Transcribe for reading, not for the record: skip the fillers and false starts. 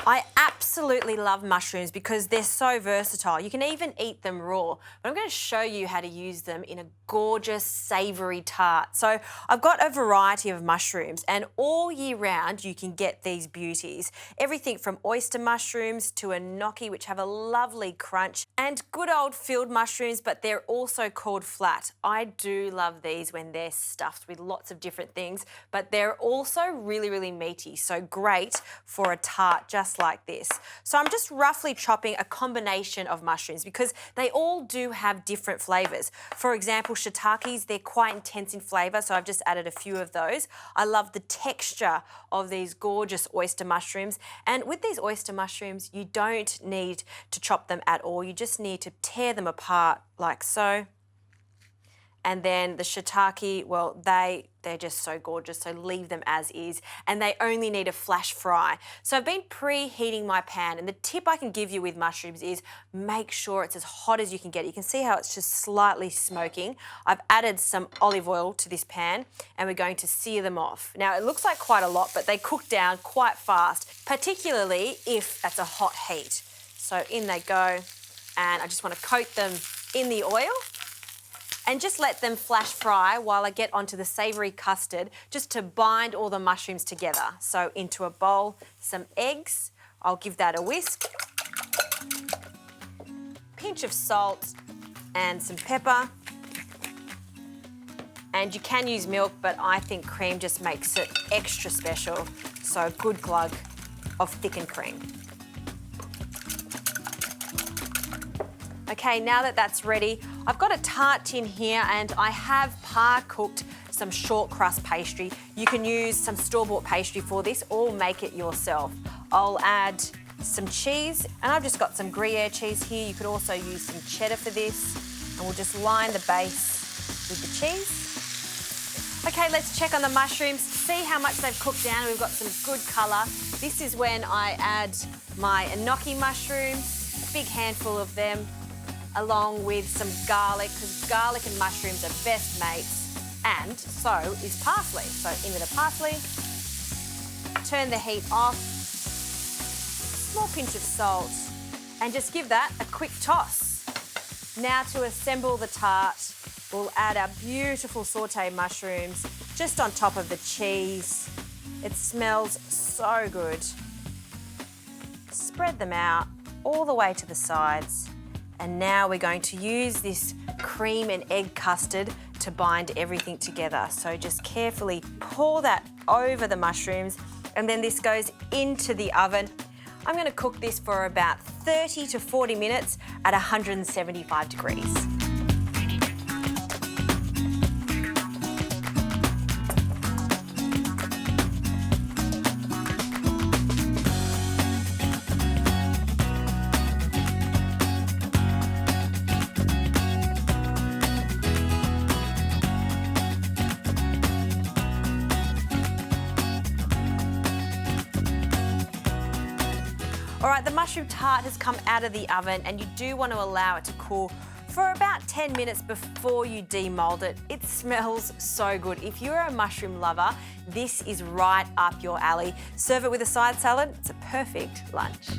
I absolutely love mushrooms because they're so versatile. You can even eat them raw. But I'm going to show you how to use them in a gorgeous savoury tart. So I've got a variety of mushrooms, and all year round you can get these beauties. Everything from oyster mushrooms to enoki, which have a lovely crunch, and good old field mushrooms, but they're also called flat. I do love these when they're stuffed with lots of different things, but they're also really, really meaty, so great for a tart just like this. So I'm just roughly chopping a combination of mushrooms because they all do have different flavours. For example, shiitakes, they're quite intense in flavour, so I've just added a few of those. I love the texture of these gorgeous oyster mushrooms, and with these oyster mushrooms, you don't need to chop them at all. You just need to tear them apart like so. And then the shiitake, well, they're just so gorgeous, so leave them as is, and they only need a flash fry. So I've been preheating my pan, and the tip I can give you with mushrooms is make sure it's as hot as you can get it. You can see how it's just slightly smoking. I've added some olive oil to this pan, and we're going to sear them off. Now, it looks like quite a lot, but they cook down quite fast, particularly if it's a hot heat. So in they go, and I just want to coat them in the oil and just let them flash fry while I get onto the savoury custard just to bind all the mushrooms together. So into a bowl, some eggs, I'll give that a whisk, pinch of salt and some pepper. And you can use milk, but I think cream just makes it extra special. So a good glug of thickened cream. Okay, now that that's ready, I've got a tart tin here and I have par-cooked some short crust pastry. You can use some store-bought pastry for this or make it yourself. I'll add some cheese, and I've just got some Gruyere cheese here. You could also use some cheddar for this, and we'll just line the base with the cheese. Okay, let's check on the mushrooms, see how much they've cooked down. We've got some good colour. This is when I add my enoki mushrooms, a big handful of them, along with some garlic, because garlic and mushrooms are best mates, and so is parsley. So in with the parsley, turn the heat off, small pinch of salt, and just give that a quick toss. Now to assemble the tart, we'll add our beautiful sauté mushrooms just on top of the cheese. It smells so good. Spread them out all the way to the sides. And now we're going to use this cream and egg custard to bind everything together. So just carefully pour that over the mushrooms, and then this goes into the oven. I'm going to cook this for about 30 to 40 minutes at 175 degrees. All right, the mushroom tart has come out of the oven, and you do want to allow it to cool for about 10 minutes before you demold it. It smells so good. If you're a mushroom lover, this is right up your alley. Serve it with a side salad. It's a perfect lunch.